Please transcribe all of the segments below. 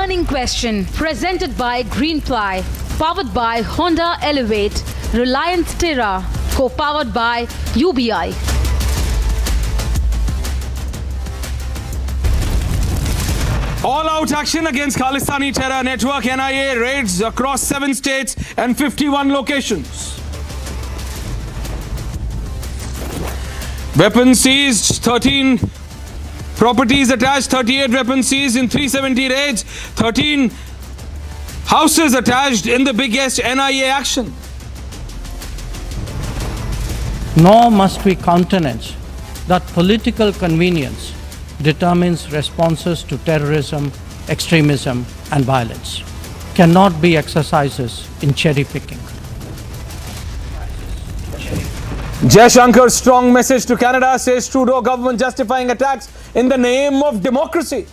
burning question presented by Greenply, powered by Honda Elevate, Reliance Terra, co-powered by UBI. All-out action against Khalistani terror network. NIA raids across 7 states and 51 locations. Weapons seized, 13 properties attached, 38 weapons seized in 370 raids, 13 houses attached in the biggest NIA action. Nor must we countenance that political convenience determines responses to terrorism, extremism and violence. Cannot be exercises in cherry picking. Jaishankar's strong message to Canada, says Trudeau government justifying attacks in the name of democracy.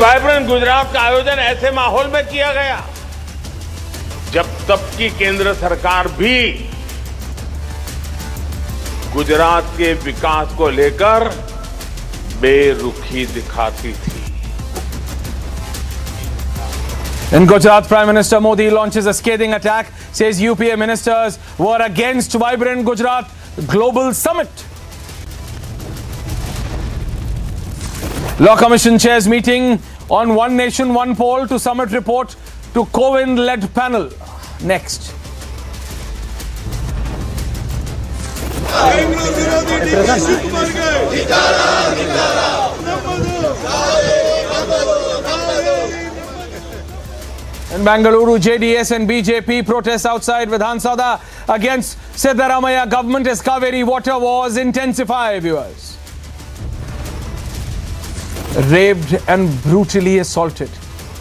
Vibrant Gujarat का आयोजन ऐसे माहौल में किया गया जब तब की केंद्र सरकार भी गुजरात के विकास को लेकर बेरुखी दिखाती थी. In Gujarat, Prime Minister Modi launches a scathing attack, says UPA ministers were against Vibrant Gujarat Global Summit. Law Commission chairs meeting on One Nation, One Poll to summit report to Kovind-led panel. Next. In Bengaluru, JDS and BJP protests outside Vidhan Sabha against Siddaramaiah government as Kaveri water wars intensify, viewers. Raped and brutally assaulted,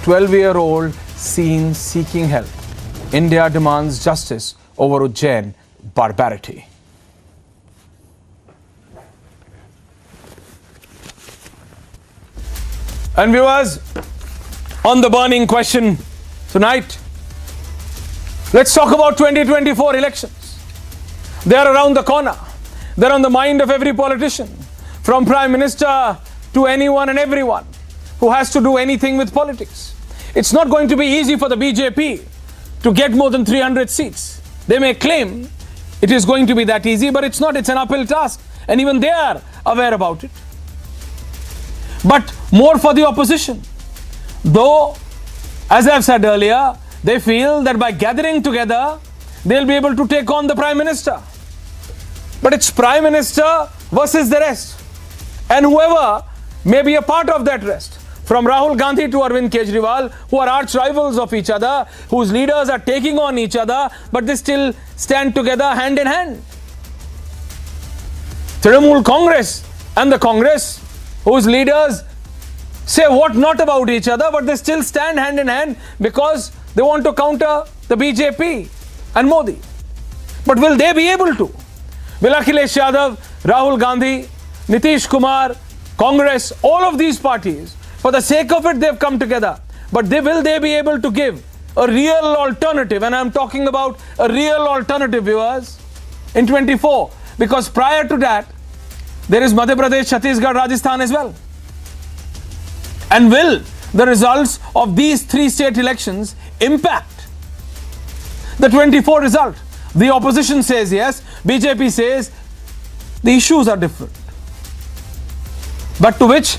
12-year-old seen seeking help. India demands justice over Ujjain barbarity. And viewers, on the burning question tonight, let's talk about 2024 elections. They are around the corner. They're on the mind of every politician, from Prime Minister to anyone and everyone who has to do anything with politics. It's not going to be easy for the BJP to get more than 300 seats. They may claim it is going to be that easy, but it's not. It's an uphill task, and even they are aware about it. But more for the opposition. Though, as I've said earlier, they feel that by gathering together, they'll be able to take on the Prime Minister. But it's Prime Minister versus the rest. And whoever may be a part of that rest, from Rahul Gandhi to Arvind Kejriwal, who are arch rivals of each other, whose leaders are taking on each other, but they still stand together hand in hand. Trinamool Congress and the Congress, whose leaders say what not about each other, but they still stand hand in hand because they want to counter the BJP and Modi. But will they be able to? Will Akhilesh Yadav, Rahul Gandhi, Nitish Kumar, Congress, all of these parties, for the sake of it, they've come together. But will they be able to give a real alternative? And I'm talking about a real alternative, viewers, in 24. Because prior to that, there is Madhya Pradesh, Chhattisgarh, Rajasthan as well. And will the results of these 3 state elections impact the 24 result? The opposition says yes, BJP says the issues are different. But to which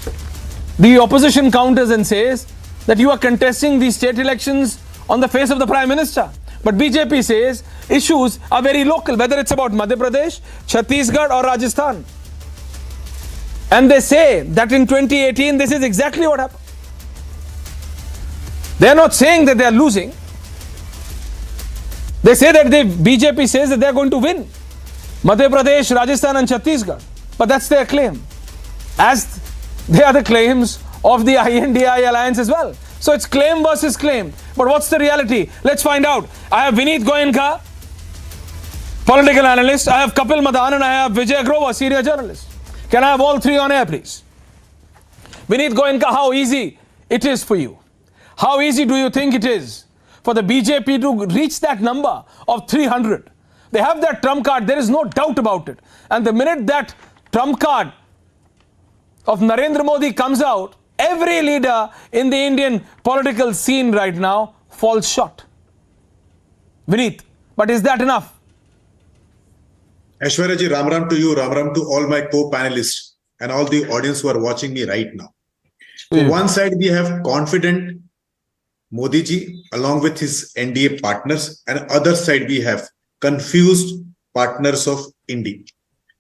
the opposition counters and says that you are contesting these state elections on the face of the Prime Minister. But BJP says issues are very local, whether it's about Madhya Pradesh, Chhattisgarh or Rajasthan. And they say that in 2018, this is exactly what happened. They are not saying that they are losing. They say that BJP says that they are going to win Madhya Pradesh, Rajasthan and Chhattisgarh. But that's their claim. As they are the claims of the INDI alliance as well. So it's claim versus claim. But what's the reality? Let's find out. I have Vineet Goenka, political analyst. I have Kapil Madan and I have Vijay Grover, senior journalist. Can I have all 3 on air, please? Vineet Goenka, how easy it is for you? How easy do you think it is for the BJP to reach that number of 300? They have that trump card. There is no doubt about it. And the minute that trump card of Narendra Modi comes out, every leader in the Indian political scene right now falls short. Vineet, but is that enough? Aishwarya ji, Ram Ram to you, Ram Ram to all my co-panelists and all the audience who are watching me right now. So one side we have confident Modi ji along with his NDA partners, and other side we have confused partners of India.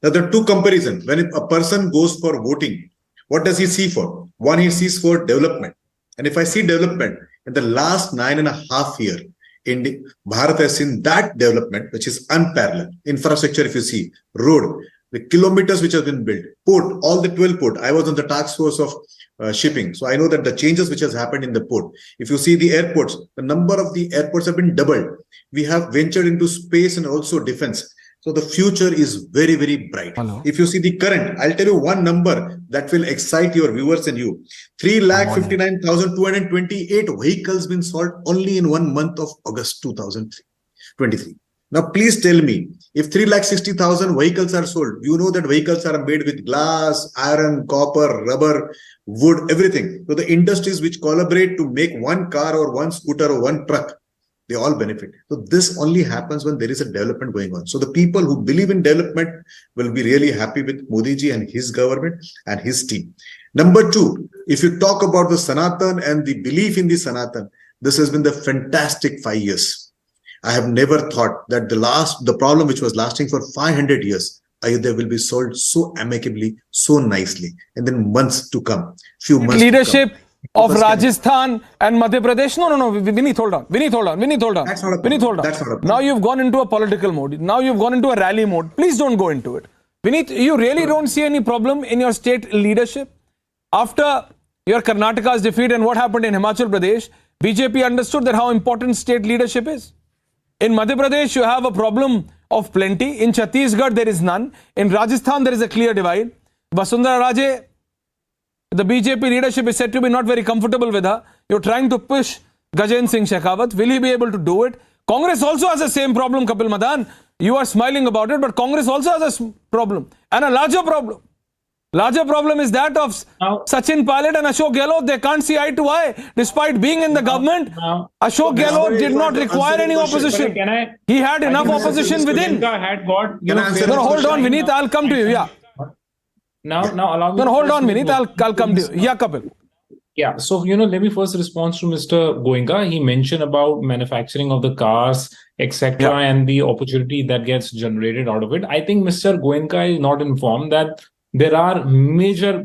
Now there are two comparisons. When a person goes for voting, what does he see for? One, he sees for development. And if I see development in the last 9.5 years, Bharat has seen that development, which is unparalleled. Infrastructure, if you see, road, the kilometers which have been built, port, all the 12 port. I was on the task force of shipping. So I know that the changes which has happened in the port. If you see the airports, the number of the airports have been doubled. We have ventured into space and also defense. So the future is very, very bright. Hello. If you see the current, I'll tell you one number that will excite your viewers and you. 3,59,228 vehicles been sold only in 1 month of August 2023. Now, please tell me, if 3,60,000 vehicles are sold, you know that vehicles are made with glass, iron, copper, rubber, wood, everything. So the industries which collaborate to make one car or one scooter or one truck, they all benefit. So this only happens when there is a development going on. So the people who believe in development will be really happy with Modi ji and his government and his team. Number two, if you talk about the Sanatan and the belief in the Sanatan, this has been the fantastic 5 years. I have never thought that the problem which was lasting for 500 years, Ayodhya will be solved so amicably, so nicely, and then months to come, few months Leadership to come. of Rajasthan and Madhya Pradesh. No. Vineet, hold on. Vineet, hold on. That's not a problem. Vineet, hold on. That's not a problem. Now you've gone into a political mode. Now you've gone into a rally mode. Please don't go into it. Vineet, you really don't see any problem in your state leadership? After your Karnataka's defeat and what happened in Himachal Pradesh, BJP understood that how important state leadership is. In Madhya Pradesh, you have a problem of plenty. In Chhattisgarh, there is none. In Rajasthan, there is a clear divide. Vasundhara Raje, the BJP leadership is said to be not very comfortable with her. You're trying to push Gajendra Singh Shekhawat. Will he be able to do it? Congress also has the same problem, Kapil Madan. You are smiling about it, but Congress also has a problem. And a larger problem. Larger problem is that of Sachin Pilot and Ashok Gehlot. They can't see eye to eye. Despite being in the government, Ashok Gehlot did not require any opposition. He had enough opposition within. No, hold on, Vineet. I'll come to you. Yeah. Now allow me. No, hold on, Vineet. I'll come to you. Yeah, Kapil. Yeah, so let me first respond to Mr. Goenka. He mentioned about manufacturing of the cars, etc., and the opportunity that gets generated out of it. I think Mr. Goenka is not informed that there are major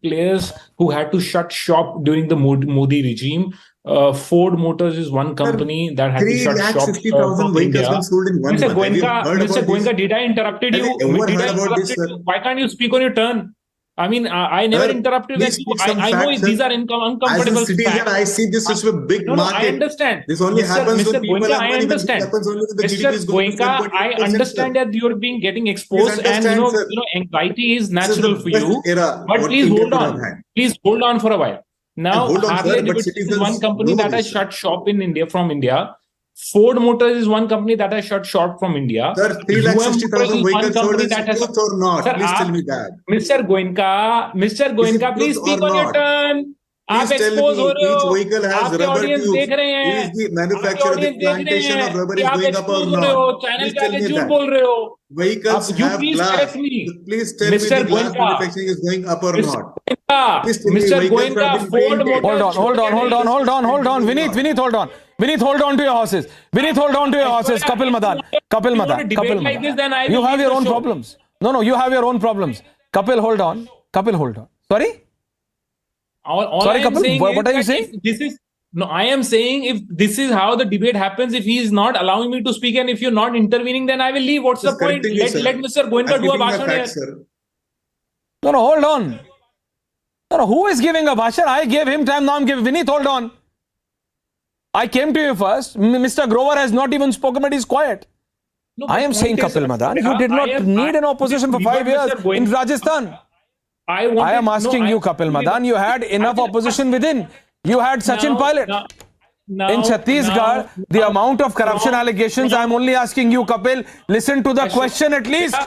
players who had to shut shop during the Modi regime. Ford Motors is one company that had to shut shop. 360,000 vehicles been sold in 1 month. Mr. Goenka, did I interrupted you? Why can't you speak on your turn? I mean, I never interrupted you. I know these are uncomfortable facts. As a citizen, facts. I see this as a big market. I understand. This only happens when people Goenka, have money. I understand. Mr. Goenka, I understand that you're getting exposed, and anxiety is natural for you. But please hold on. Please hold on for a while. Now, Harley Davidson is one company that has shut shop in India from India. Ford Motors is one company that has shut shop from India. Sir, 360,000 vehicles sold is truth or not? Sir, please tell me that. Mr. Goenka, please speak on your turn. आप expose हो रहे हो, आपके audience देख रहे हैं, आपके audience देख रहे हैं कि आप एक्सपोज हो रहे हो, चैनल पे आके झूठ बोल रहे हो. Vehicles have glass. Please tell me the glass manufacturing is going up or not. Mr. Goenka, Ford Motors. Hold on. Vineet, hold on. Vineet, hold on to your horses. Kapil Madan. You have your own problems. No, you have your own problems. Kapil, hold on. Sorry? Sorry, Kapil, what are you saying? I am saying if this is how the debate happens, if he is not allowing me to speak and if you're not intervening, then I will leave. What's the point? Let Mr. Goenka do a bhashan here. No, hold on. No, who is giving a bhashan? I gave him time, now I'm giving. Vineet, hold on. I came to you first. Mr. Grover has not even spoken, but he's quiet. No, I am saying, Kapil Madan, you did not need an opposition for 5 years in Rajasthan. I am asking you, Kapil Madan, you had enough opposition within. You had Sachin Pilot. In Chhattisgarh, the amount of corruption allegations, I am only asking you, Kapil, listen to the question at least.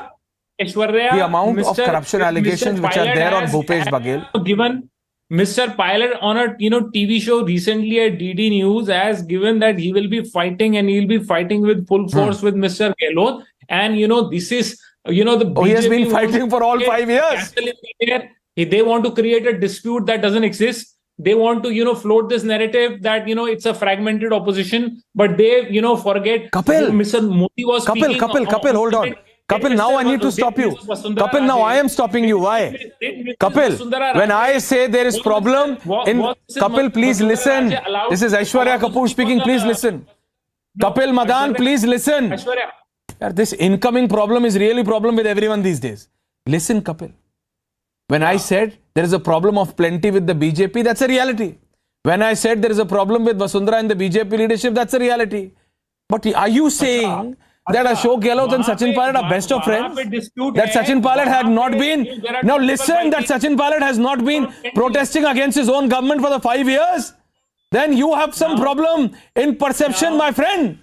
Aishwarya, the amount of Mr. corruption allegations which are Pilot there on has- Bhupesh has Baghel. given Mr. Pilot on a TV show recently at DD News has given that he will be fighting and he'll be fighting with full force with Mr. Gehlot. And this is the Oh, he has BJP been wants fighting for all to 5 years. castle in the air. They want to create a dispute that doesn't exist. They want to float this narrative that it's a fragmented opposition, but they forget Kapil. Mr. Modi was speaking Kapil, hold on. Kapil, now I need to stop you. Kapil, now I am stopping you. Why? Kapil, when I say there is problem in... Kapil, please listen. This is Aishwarya Kapoor speaking. Please listen. Kapil Madan, please listen. Aishwarya. This incoming problem is really problem with everyone these days. Listen, Kapil. When I said there is a problem of plenty with the BJP, that's a reality. When I said there is a problem with Vasundhara and the BJP leadership, that's a reality. But are you saying that Ashok Gehlot and Sachin Pilot are best of friends? That Sachin Pilot had not been... Now listen, that Sachin Pilot has not been protesting against his own government for the 5 years? Then you have some problem in perception, my friend.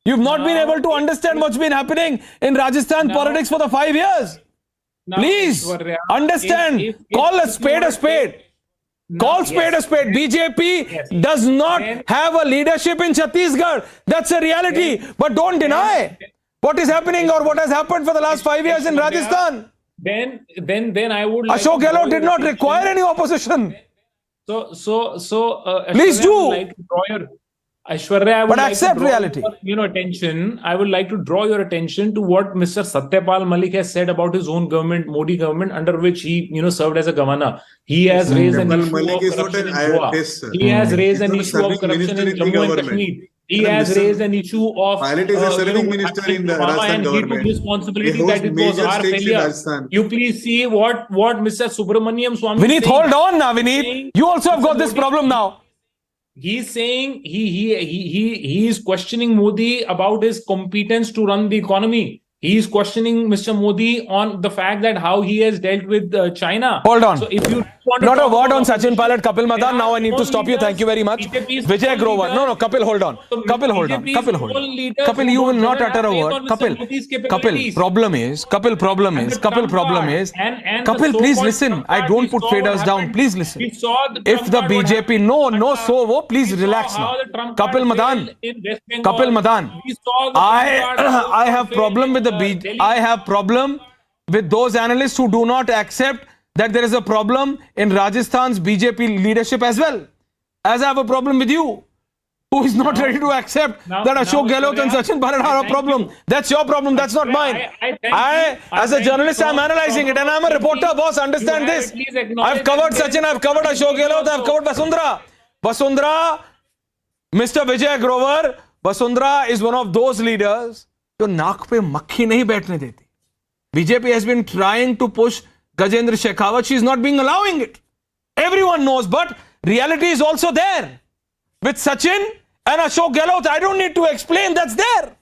You've not been able to understand what's been happening in Rajasthan politics for the 5 years. Now, Please Aishwarya, understand. if Call a you spade a want spade. Call spade a spade. BJP does not Then- have a leadership in Chhattisgarh. That's a reality. But don't deny what is happening or what has happened for the last 5 years in Rajasthan. Then I would like Ashok to draw Gehlot did your not attention- require any opposition. So, Please Aishwarya, do. I would like to draw your Aishwarya, I would But like accept to draw reality. your attention. I would like to draw your attention to what Mr. Satyapal Malik has said about his own government, Modi government, under which he served as a governor. He has raised an Satyapal issue Malik of is not corruption in an Goa. IAS, sir. He has raised an He's not a issue of serving corruption minister in in the Jammu and government. Kashmir. He Sir, has Mr. raised an issue of Pilot is a serving minister in the Obama, Rajasthan and he government. took responsibility He holds that it was major our stakes in failure. Rajasthan. You please see what Mr. Subramaniam Swamy is Vineet, saying. hold on now, Vineet. You also have got this problem now. He's saying he is questioning Modi about his competence to run the economy. He is questioning Mr. Modi on the fact that how he has dealt with China. Hold on. So if you want to Not a talk word about on Sachin opposition, Pilot, Kapil there Madan. are Now I need to stop you. leaders, Thank you very much. BJP's Vijay Grover. leaders- No, Kapil, hold on. So Kapil, hold on. BJP's Kapil, hold own on. leaders Kapil, who you will don't not have utter a faith word. on Mr. Kapil, Modi's Kapil, capabilities. problem is, Kapil, problem And is, the Kapil, trump problem card, is, and the Kapil, please so-called listen. trump I card, don't we put saw what faders down. happened. Please listen. We saw the If trump the card, what BJP, happened. no, so, please We saw relax how now. the trump card Kapil Madan. failed in West Bengal. Kapil Madan, We saw the trump card I have failed problem in, with the Delhi. I have problem with those analysts who do not accept that there is a problem in Rajasthan's BJP leadership as well. As I have a problem with you, who is not ready to accept that Ashok Gehlot and Sachin Pilot are a problem. That's your problem. That's not mine. As a journalist, I'm analyzing it, and I'm a reporter, boss. Understand this. I've covered Sachin, I've covered Ashok Gehlot, I've covered Vasundhara. Vasundhara, Mr. Vijay Grover, Vasundhara is one of those leaders जो नाक पे मक्खी नहीं बैठने देती. BJP has been trying to push Gajendra Shekhawat. She is not being allowing it. Everyone knows, but reality is also there. With Sachin and Ashok Gehlot, I don't need to explain, that's there.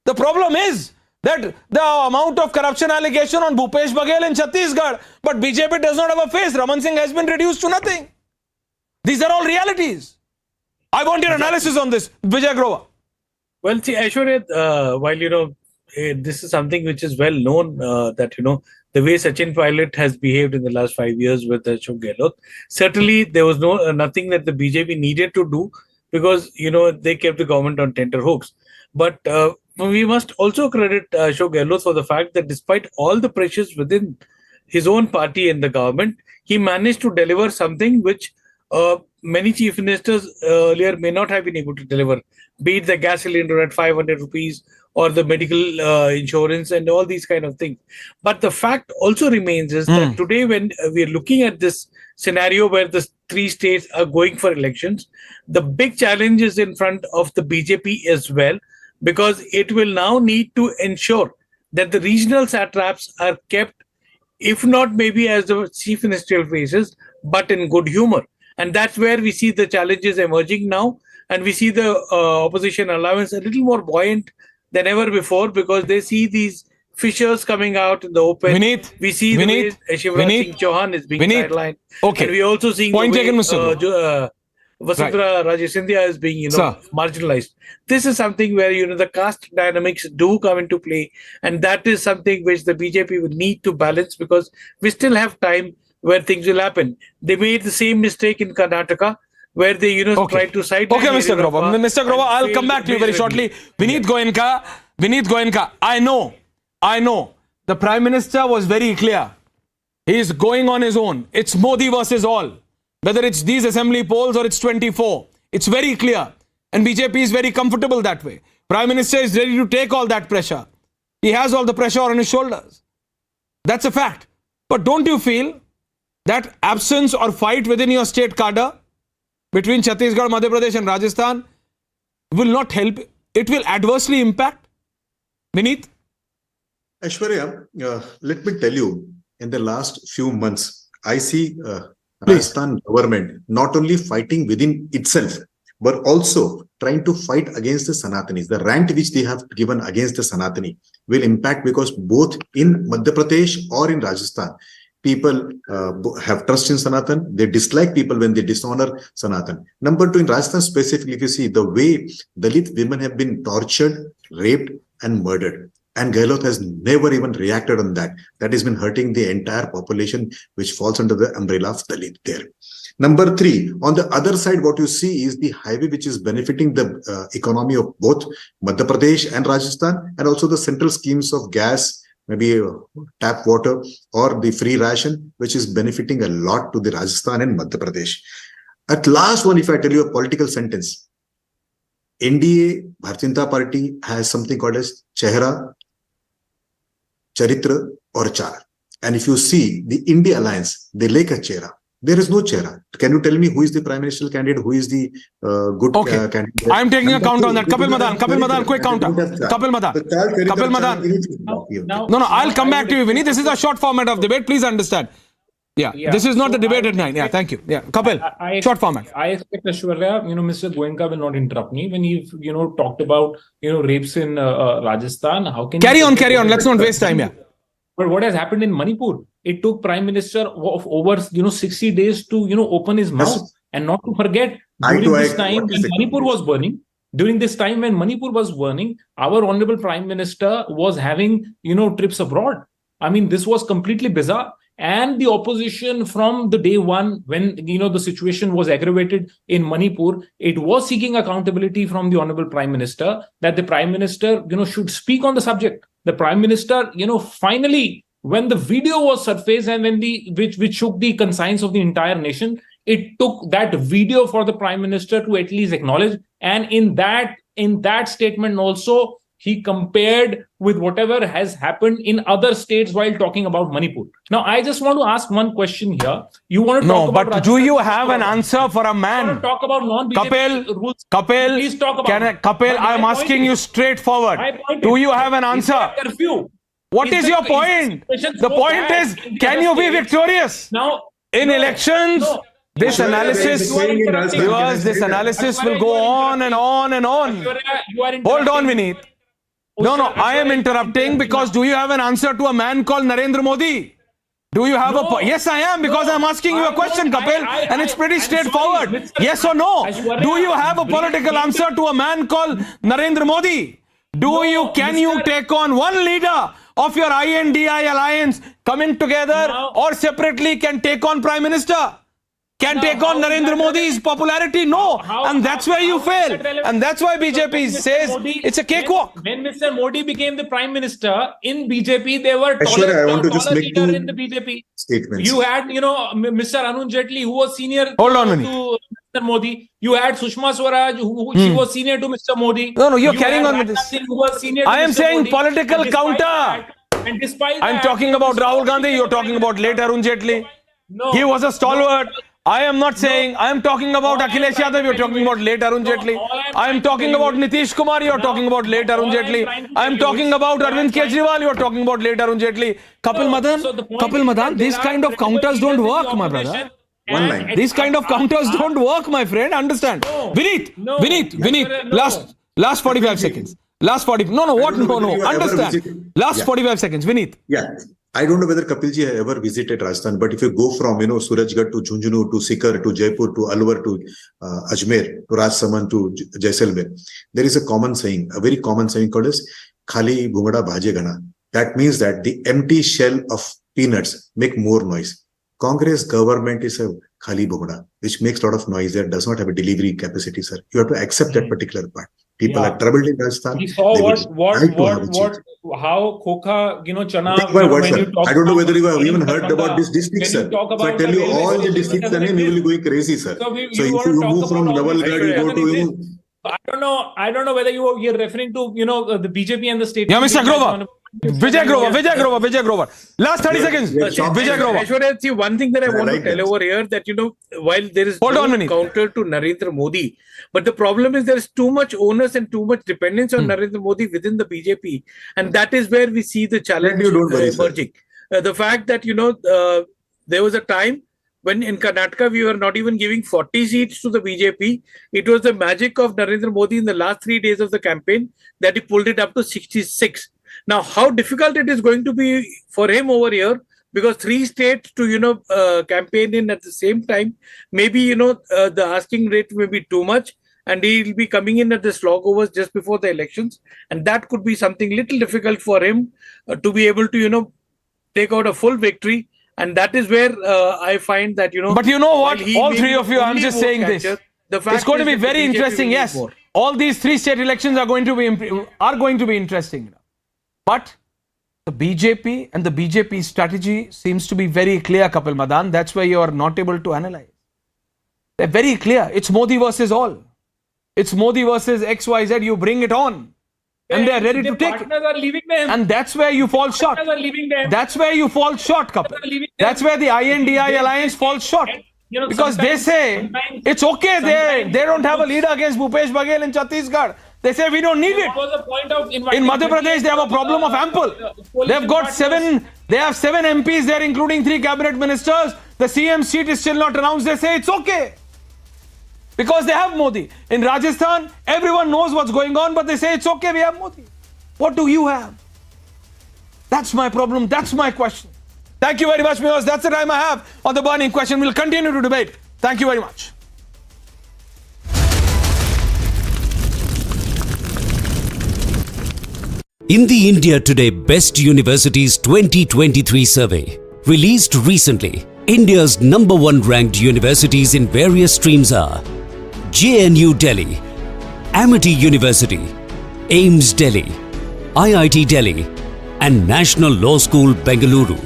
The problem is that the amount of corruption allegation on Bhupesh Baghel in Chhattisgarh, but BJP does not have a face. Raman Singh has been reduced to nothing. These are all realities. I want your analysis on this, Vijay Grover. Well, see, Aishwarya, while, this is something which is well known that, the way Sachin Pilot has behaved in the last 5 years with Ashok Gehlot, certainly there was nothing that the BJP needed to do because, they kept the government on tenterhooks. But we must also credit Ashok Gehlot for the fact that despite all the pressures within his own party and the government, he managed to deliver something which many chief ministers earlier may not have been able to deliver, be it the gas cylinder at 500 rupees or the medical insurance and all these kind of things. But the fact also remains is that today when we are looking at this scenario where the 3 states are going for elections, the big challenge is in front of the BJP as well, because it will now need to ensure that the regional satraps are kept, if not maybe as the chief ministerial faces, but in good humor. And that's where we see the challenges emerging now. And we see the opposition allowance a little more buoyant than ever before because they see these fissures coming out in the open. Vineet, we see the way Shivraj Singh Chauhan is being sidelined. Okay. And we also seeing Point the way, taken, Mr. Vasundhara Raje Scindia is being, Sir. marginalized. This is something where, the caste dynamics do come into play. And that is something which the BJP will need to balance, because we still have time where things will happen. They made the same mistake in Karnataka, where they, tried to side. Okay, Mr. Grover. Mr. Grover, I'll come back to you very shortly. Vineet Goenka, I know. The Prime Minister was very clear. He is going on his own. It's Modi versus all. Whether it's these assembly polls or it's 24. It's very clear. And BJP is very comfortable that way. Prime Minister is ready to take all that pressure. He has all the pressure on his shoulders. That's a fact. But don't you feel that absence or fight within your state cadre between Chhattisgarh, Madhya Pradesh and Rajasthan will not help? It will adversely impact? Vineet? Aishwarya, let me tell you, in the last few months, I see Rajasthan government not only fighting within itself, but also trying to fight against the Sanatanis. The rant which they have given against the Sanatani will impact, because both in Madhya Pradesh or in Rajasthan, people have trust in Sanatan. They dislike people when they dishonor Sanatan. Number two, in Rajasthan specifically, if you see the way Dalit women have been tortured, raped and murdered, and Gehlot has never even reacted on that. That has been hurting the entire population, which falls under the umbrella of Dalit there. Number three, on the other side, what you see is the highway which is benefiting the economy of both Madhya Pradesh and Rajasthan, and also the central schemes of gas, maybe tap water or the free ration, which is benefiting a lot to the Rajasthan and Madhya Pradesh. At last one, if I tell you a political sentence, NDA, Bharatiya Janata Party has something called as Chehra, Charitra or Char. And if you see the India Alliance, they lack a Chehra. There is no Chehra. Can you tell me who is the prime ministerial candidate? Who is the good candidate? I am taking a count on that. Kapil Madan, quick counter. Kapil Madan. No, I'll come back to you, Vineet. This is a short format of debate. Please understand. Yeah, this is not the debate at 9. Yeah, thank you. Yeah, Kapil, short format. I expect Aishwarya, Mr. Goenka will not interrupt me when he, talked about, rapes in Rajasthan. How can carry on? Let's not waste time. Yeah. But what has happened in Manipur? It took Prime Minister of over 60 days to open his mouth. And not to forget, during this time when Manipur was burning, our honorable Prime Minister was having trips abroad. I mean, this was completely bizarre. And the opposition from the day one, when the situation was aggravated in Manipur, it was seeking accountability from the honorable Prime Minister, that the Prime Minister should speak on the subject. The Prime Minister finally, when the video was surfaced and when which shook the conscience of the entire nation, it took that video for the Prime Minister to at least acknowledge. And in that statement also, he compared with whatever has happened in other states while talking about Manipur. Now, I just want to ask one question here. You want to talk about... No, but do you have an answer for a man? You want to talk about non-BJP rules? Kapil, please talk about Kapil, I am asking you straightforward. Do you have an answer? What is your point? The point is, can you be victorious? Now, in elections... This analysis will go on and on and on. Hold on, Vineet. No, I am interrupting because do you have an answer to a man called Narendra Modi? Do you have Yes, I am, because I am asking you a question, Kapil, and it's pretty straightforward. Yes or no? Do you have a political answer to a man called Narendra Modi? Can you take on one leader of your INDI alliance coming together or separately can take on Prime Minister? Can take on Narendra Modi's popularity? No. And that's where you fail. And that's why BJP says it's a cakewalk. When Mr. Modi became the Prime Minister in BJP, they were taller leader in the BJP. Statements. You had, Mr. Arun Jaitley, who was senior Hold on, to Mr. Modi. You had Sushma Swaraj, she was senior to Mr. Modi. No, you're carrying on with this. I am saying Modi. political counter. I'm talking about Rahul Gandhi. You're talking about late Arun Jaitley. No, he was a stalwart. I am not saying, I am talking about Akhilesh Yadav, you're talking about late Arun Jaitley. I am talking about Nitish Kumar, you're talking about late Arun Jaitley. I am talking about Arvind Kejriwal, you're talking about late Arun Jaitley. Kapil Madan, these kind of counters don't work, my brother. One line. These kind of counters don't work, my friend, understand. Vineet, last 45 seconds. Last 40, understand. Last 45 seconds, Vineet. Yeah. I don't know whether Kapilji has ever visited Rajasthan, but if you go from, Surajgarh to Jhunjhunu to Sikar to Jaipur to Alwar to Ajmer to Rajsamand to Jaisalmer, there is a common saying, a very common saying called as Khali Bhungada Bhaje Gana. That means that the empty shell of peanuts make more noise. Congress government is a Khali Bhungada, which makes a lot of noise there, does not have a delivery capacity, sir. You have to accept that particular part. People are troubled in Rajasthan. We saw how Khokha, chana. I don't know whether you have even heard about this district, sir. So I tell you all the districts, name, you will be going crazy, sir. So if you move from Navalgarh, you go to, I don't know whether you're referring to, the BJP and the state. Yeah, Mr. Grover. Vijay Grover. Last 30 seconds. Vijay Grover. Aishwarya, see, one thing that I want to tell over here that, while there is no counter to Narendra Modi, but the problem is there is too much onus and too much dependence on Narendra Modi within the BJP. And that is where we see the challenge emerging. The fact that, there was a time when in Karnataka we were not even giving 40 seats to the BJP. It was the magic of Narendra Modi in the last 3 days of the campaign that he pulled it up to 66. Now, how difficult it is going to be for him over here, because 3 states to, campaign in at the same time, maybe, the asking rate may be too much and he will be coming in at the slogovers just before the elections. And that could be something little difficult for him to be able to, take out a full victory. And that is where I find that, But you know what? All three of you, I'm just saying this. It's going to be very interesting. Yes. All these 3 state elections are going to be interesting. But the BJP and the BJP strategy seems to be very clear, Kapil Madan. That's why you are not able to analyze. They're very clear. It's Modi versus all. It's Modi versus XYZ. You bring it on. And they're ready to take it. Are leaving them. And that's where you fall short. That's where you fall short, Kapil. That's where the INDI alliance falls short. Because they say it's okay. They don't have a leader against Bhupesh Baghel in Chhattisgarh. They say we don't need it. In Madhya Pradesh, they have a problem of ample. They've got 7 MPs there, including 3 cabinet ministers. The CM seat is still not announced. They say it's okay. Because they have Modi. In Rajasthan, everyone knows what's going on, but they say it's okay, we have Modi. What do you have? That's my problem. That's my question. Thank you very much, viewers. That's the time I have on the burning question. We'll continue to debate. Thank you very much. In the India Today Best Universities 2023 survey, released recently, India's #1 ranked universities in various streams are JNU Delhi, Amity University, AIIMS Delhi, IIT Delhi, and National Law School, Bengaluru.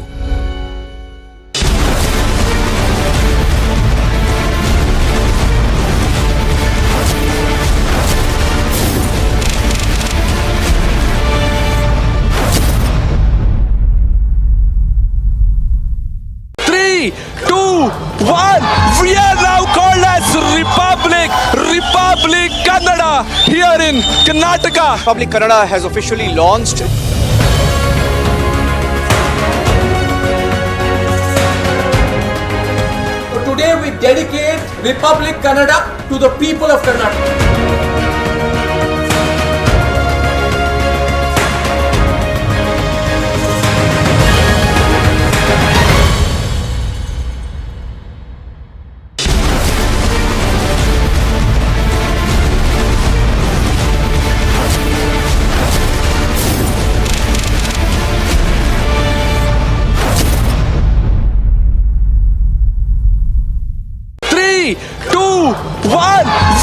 We are now called as Republic Kannada here in Karnataka. Republic Kannada has officially launched. So today we dedicate Republic Kannada to the people of Karnataka.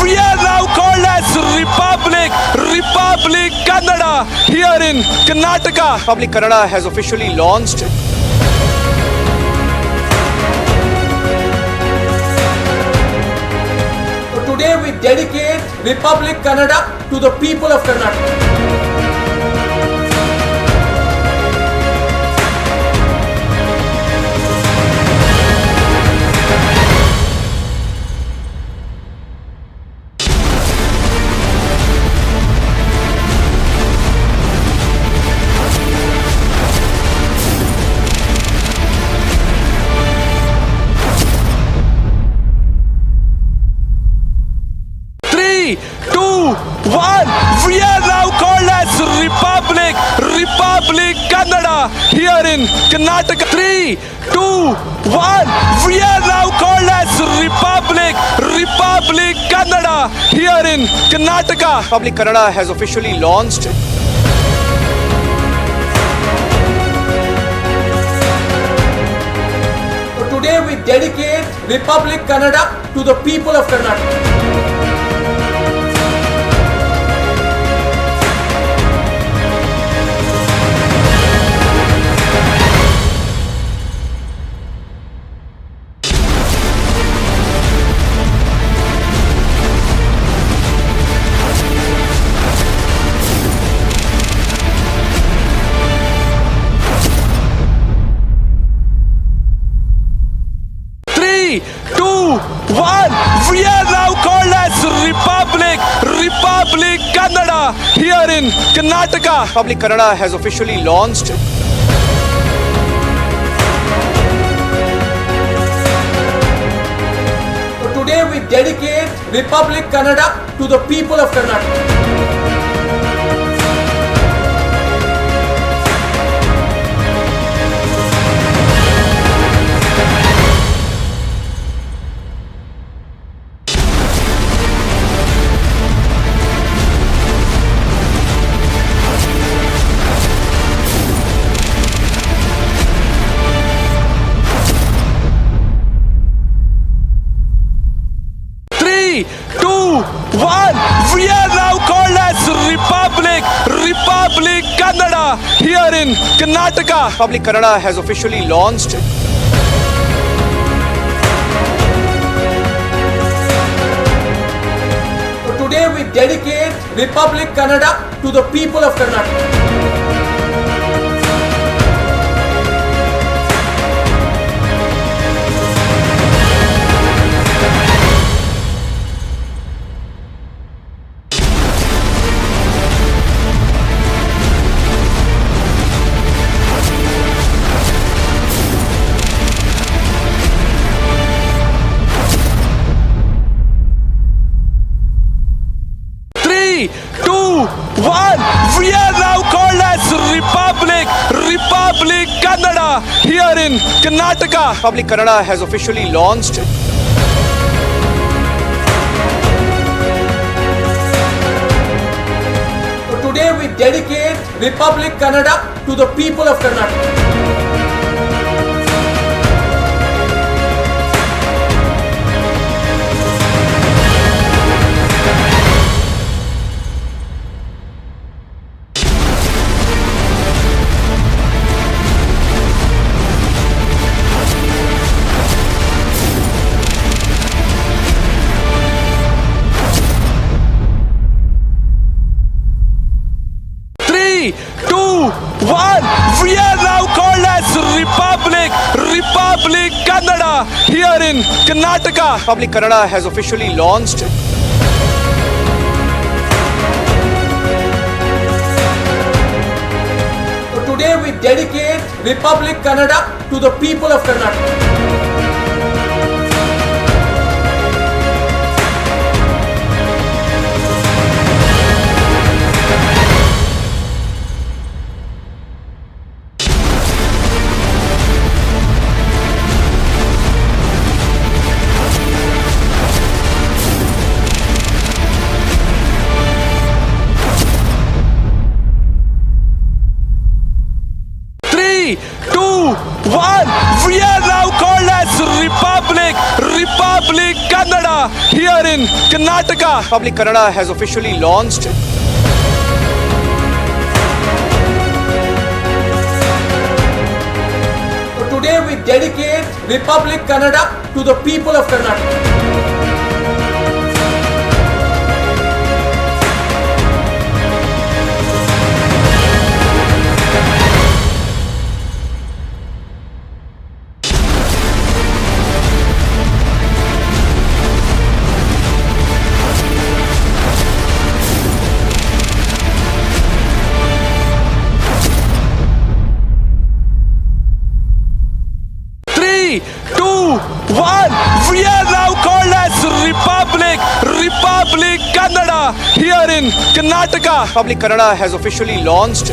We are now called as Republic Kannada here in Karnataka. Republic Kannada has officially launched. So today we dedicate Republic Kannada to the people of Karnataka. We are now called as Republic Kannada here in Karnataka. 3, 2, 1. We are now called as Republic Kannada here in Karnataka. Republic Kannada has officially launched. Today we dedicate Republic Kannada to the people of Karnataka. We are now called as Republic Kannada here in Karnataka. Republic Kannada has officially launched. Today we dedicate Republic Kannada to the people of Karnataka. We are now called as Republic Kannada here in Karnataka. Republic Kannada has officially launched. Today we dedicate Republic Kannada to the people of Karnataka. We are now called as Republic Kannada here in Karnataka. Republic Kannada has officially launched. Today we dedicate Republic Kannada to the people of Karnataka. We are now called as Republic Kannada here in Karnataka. Republic Kannada has officially launched. Today we dedicate Republic Kannada to the people of Karnataka. We are now called as Republic Kannada here in Karnataka. Republic Kannada has officially launched. Today we dedicate Republic Kannada to the people of Karnataka. We are now called as Republic Kannada here in Karnataka. Republic Kannada has officially launched.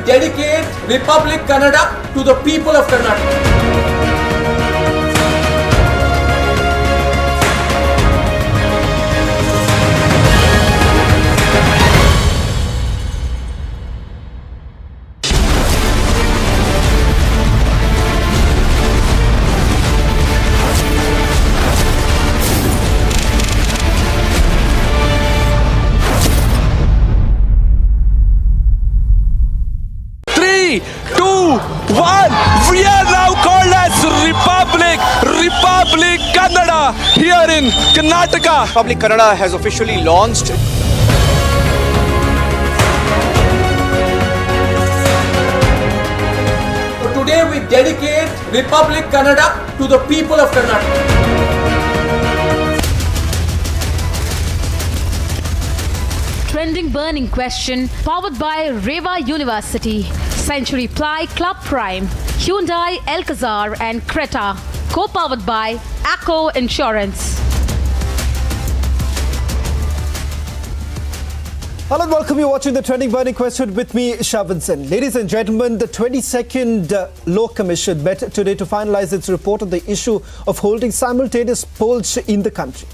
dedicate Republic Kannada to the people of Karnataka. Three, two, one. We are now called as Republic Kannada here in Karnataka. Republic Kannada has officially launched. So today we dedicate Republic Kannada to the people of Karnataka. Trending burning question powered by Reva University, Century Ply Club Prime, Hyundai Alcazar and Creta, co-powered by Acco Insurance. Hello and welcome. You're watching the Trending Burning Question with me, Shaban Sen. Ladies and gentlemen, the 22nd Law Commission met today to finalize its report on the issue of holding simultaneous polls in the country.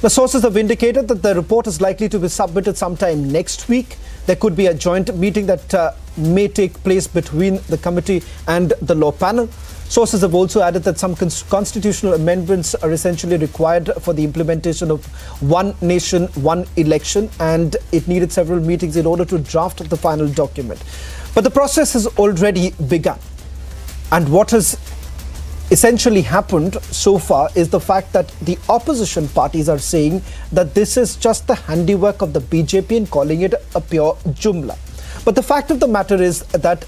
The sources have indicated that the report is likely to be submitted sometime next week. There could be a joint meeting that may take place between the committee and the law panel. Sources have also added that some constitutional amendments are essentially required for the implementation of one nation, one election, and it needed several meetings in order to draft the final document. But the process has already begun. And what has essentially happened so far is the fact that the opposition parties are saying that this is just the handiwork of the BJP and calling it a pure jumla. But the fact of the matter is that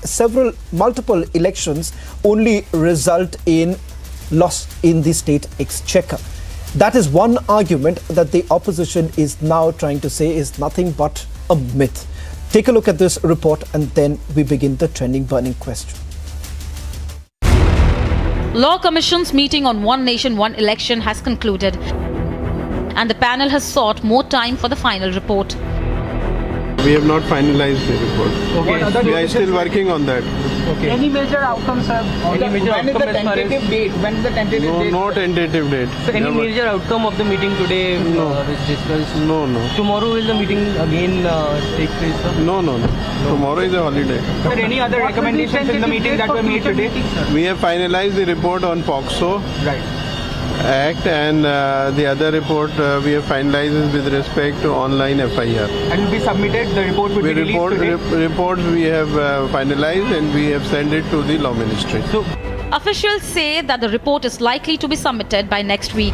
multiple elections only result in loss in the state exchequer. That is one argument that the opposition is now trying to say is nothing but a myth. Take a look at this report and then we begin the trending burning question. Law Commission's meeting on One Nation, One Election has concluded, and the panel has sought more time for the final report. We have not finalized the report. Okay. We are still working on that. Okay. Any major outcomes, sir? When is the tentative date? When is the tentative date? No tentative date. So any major outcome of the meeting today is discussed? No. Tomorrow will the meeting again take place, sir? No. Tomorrow is a holiday. Sir, any other recommendations in the meeting that were made today? We have finalized the report on POXO Act, and the other report we have finalized with respect to online FIR. And will be submitted, the report will be released today? Reports we have finalized and we have sent it to the Law Ministry. So, officials say that the report is likely to be submitted by next week.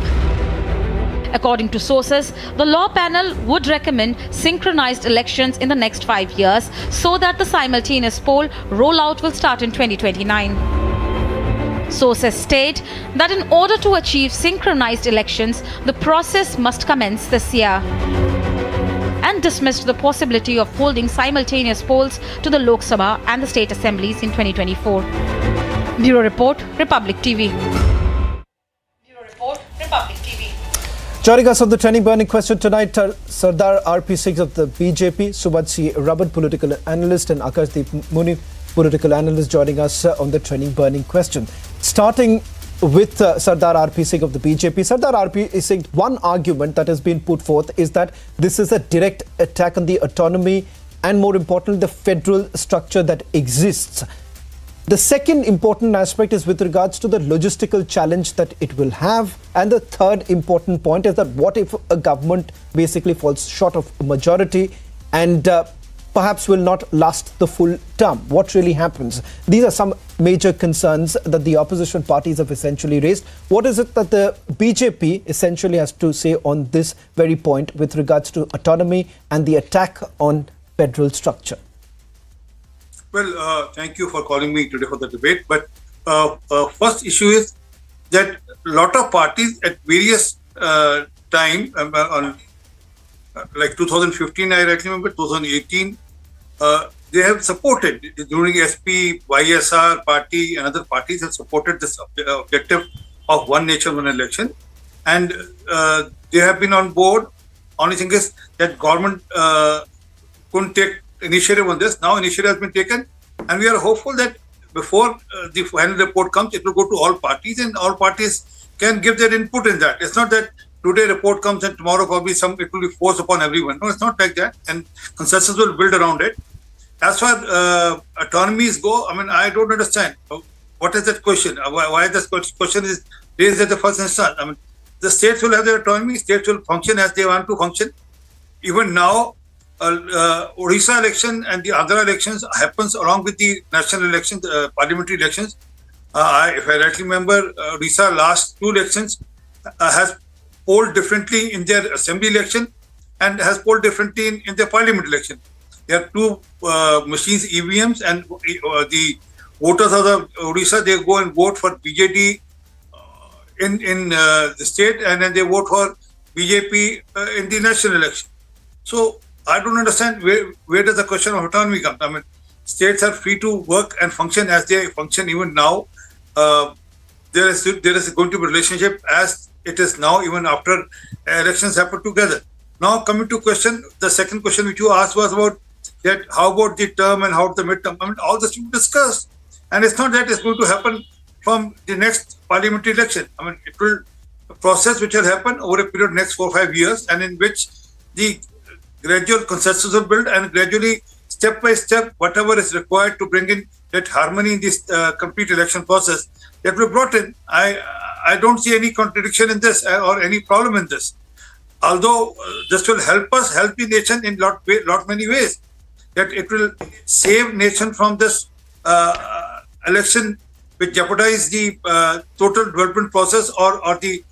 According to sources, the law panel would recommend synchronized elections in the next 5 years so that the simultaneous poll rollout will start in 2029. Sources state that in order to achieve synchronized elections, the process must commence this year, and dismissed the possibility of holding simultaneous polls to the Lok Sabha and the state assemblies in 2024. Bureau Report, Republic TV. Joining us on the trending burning question tonight are Sardar RP Singh of the BJP, Subhadsi Rabat, political analyst, and Akashdeep Muni, political analyst, joining us on the trending burning question. Starting with Sardar RP Singh of the BJP. Sardar RP Singh, one argument that has been put forth is that this is a direct attack on the autonomy and, more importantly, the federal structure that exists. The second important aspect is with regards to the logistical challenge that it will have. And the third important point is that what if a government basically falls short of a majority and perhaps will not last the full term? What really happens? These are some major concerns that the opposition parties have essentially raised. What is it that the BJP essentially has to say on this very point with regards to autonomy and the attack on federal structure? Well, thank you for calling me today for the debate. But first issue is that a lot of parties at various time, like 2015, I remember, 2018, they have supported, during SP, YSR party and other parties have supported this objective of one nation, one election. And they have been on board. Only thing is that government couldn't take initiative on this. Now initiative has been taken And we are hopeful that before the final report comes, it will go to all parties, and all parties can give their input in that. It's not that today report comes and tomorrow probably it will be forced upon everyone. No, it's not like that. And consensus will build around it. As far autonomies go, I mean, I don't understand. What is that question? Why this question is raised at the first instance? I mean, the states will have their autonomy. States will function as they want to function. Even now, Odisha election and the other elections happens along with the national elections, parliamentary elections. If I rightly remember, Odisha last two elections has polled differently in their assembly election and has polled differently in their parliament election. There are two machines, EVMs, and the voters of the Odisha, they go and vote for BJP in the state, and then they vote for BJP in the national election. So I don't understand where does the question of autonomy come. I mean, states are free to work and function as they function even now. There is going to be a relationship as it is now, even after elections happen together. Now coming to question, the second question which you asked was about that how about the term and how about the midterm? I mean, all this to be discussed, and it's not that it's going to happen from the next parliamentary election. I mean, it will a process which will happen over a period of next 4 or 5 years, and in which the gradual consensus will build, and gradually, step by step, whatever is required to bring in that harmony in this complete election process, that will be brought in. I don't see any contradiction in this or any problem in this. Although this will help us help the nation in lot many ways. That it will save nation from this election which jeopardize the total development process or the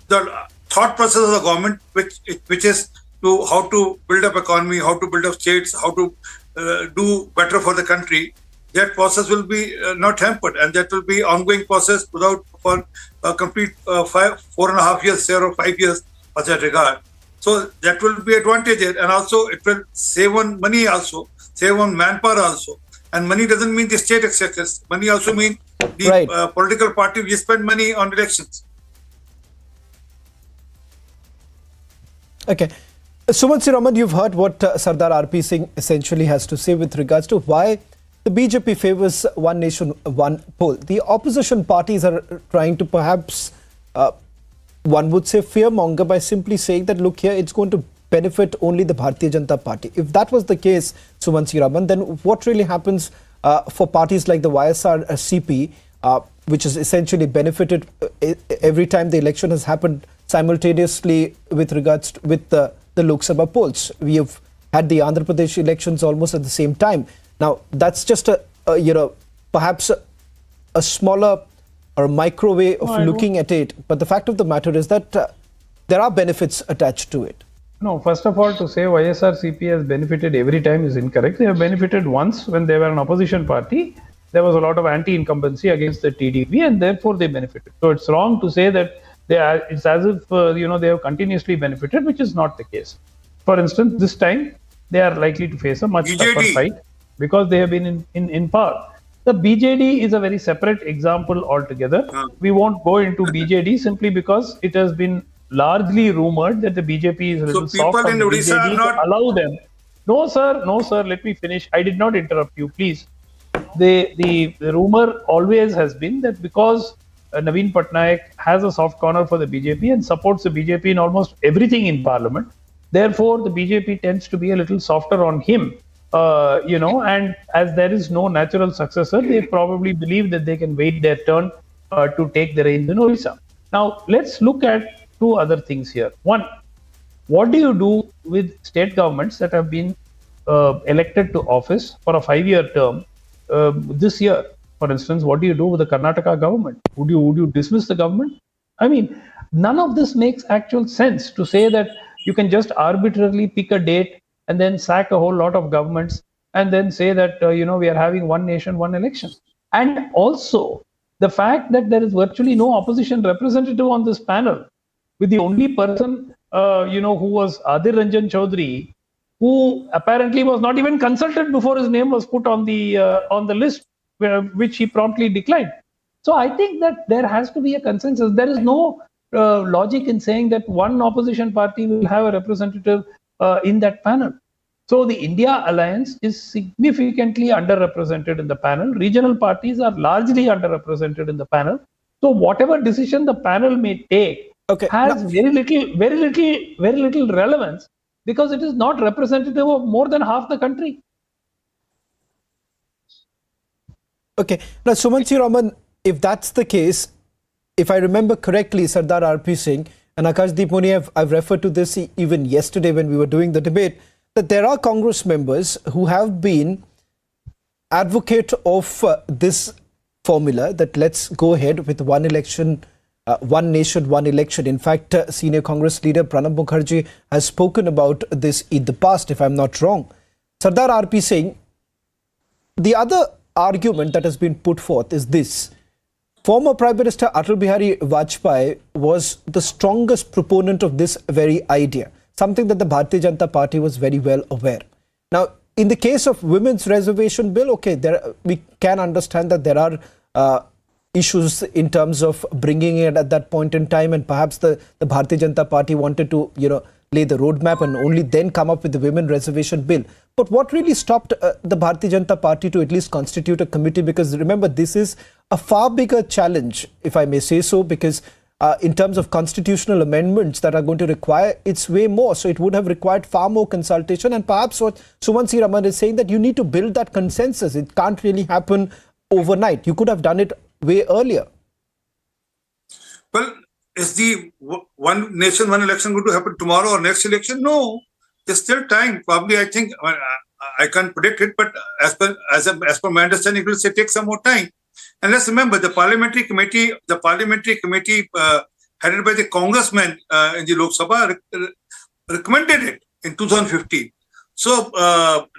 thought process of the government, which is to how to build up economy, how to build up states, how to do better for the country. That process will be not hampered, and that will be ongoing process for a complete 4.5 years, or 5 years as that regard. So that will be advantageous, and also it will save on money, also save on manpower also. And money doesn't mean the state exchequers. Money also means the political party we spend money on elections. Okay. Sumant Siraman, you've heard what Sardar RP Singh essentially has to say with regards to why the BJP favors one nation, one poll. The opposition parties are trying to perhaps, one would say, fearmonger by simply saying that, look here, it's going to benefit only the Bharatiya Janata Party. If that was the case, Sumant Siraman, then what really happens for parties like the YSR CP, which has essentially benefited every time the election has happened simultaneously with regards to, with the Lok Sabha polls? We have had the Andhra Pradesh elections almost at the same time. Now, that's just perhaps a smaller or a micro way of looking at it. But the fact of the matter is that there are benefits attached to it. No, first of all, to say YSRCP has benefited every time is incorrect. They have benefited once when they were an opposition party. There was a lot of anti-incumbency against the TDP, and therefore they benefited. So it's wrong to say that it's as if they have continuously benefited, which is not the case. For instance, this time they are likely to face a much tougher fight because they have been in power. The BJD is a very separate example altogether. We won't go into BJD simply because it has been largely rumored that the BJP is a little soft on the BJD to allow them. No, sir, let me finish. I did not interrupt you, please. The rumor always has been that because Naveen Patnaik has a soft corner for the BJP and supports the BJP in almost everything in parliament, therefore the BJP tends to be a little softer on him. And as there is no natural successor, they probably believe that they can wait their turn to take the reins in Odisha. Now, let's look at two other things here. One, what do you do with state governments that have been elected to office for a 5-year term this year? For instance, what do you do with the Karnataka government? Would you dismiss the government? I mean, none of this makes actual sense to say that you can just arbitrarily pick a date and then sack a whole lot of governments and then say that, we are having one nation, one election. And also, the fact that there is virtually no opposition representative on this panel, with the only person, who was Adhir Ranjan Chaudhary, who apparently was not even consulted before his name was put on the list, which he promptly declined. So I think that there has to be a consensus. There is no logic in saying that one opposition party will have a representative in that panel. So the India alliance is significantly underrepresented in the panel. Regional parties are largely underrepresented in the panel. So whatever decision the panel may take has very little relevance because it is not representative of more than half the country. Okay. Now, Sumansi Raman, if that's the case, if I remember correctly, Sardar R.P. Singh and Akashdeep Muni, I've referred to this even yesterday when we were doing the debate, that there are Congress members who have been advocate of this formula that let's go ahead with one election, one nation, one election. In fact, senior Congress leader Pranab Mukherjee has spoken about this in the past, if I'm not wrong. Sardar R.P. Singh, the other argument that has been put forth is this. Former Prime Minister Atal Bihari Vajpayee was the strongest proponent of this very idea, something that the Bharatiya Janata Party was very well aware. Now, in the case of women's reservation bill, okay, we can understand that there are issues in terms of bringing it at that point in time, and perhaps the Bharatiya Janata Party wanted to, lay the roadmap and only then come up with the women reservation bill. But what really stopped the Bharatiya Janata Party to at least constitute a committee? Because remember, this is a far bigger challenge, if I may say so, because in terms of constitutional amendments that are going to require, it's way more. So it would have required far more consultation. And perhaps what Sumansi Raman is saying, that you need to build that consensus. It can't really happen overnight. You could have done it way earlier. Well, is the one nation, one election going to happen tomorrow or next election? No, there's still time. Probably, I think, I can't predict it, but as per my understanding, it will take some more time. And let's remember, the parliamentary committee headed by the congressman in the Lok Sabha recommended it in 2015. So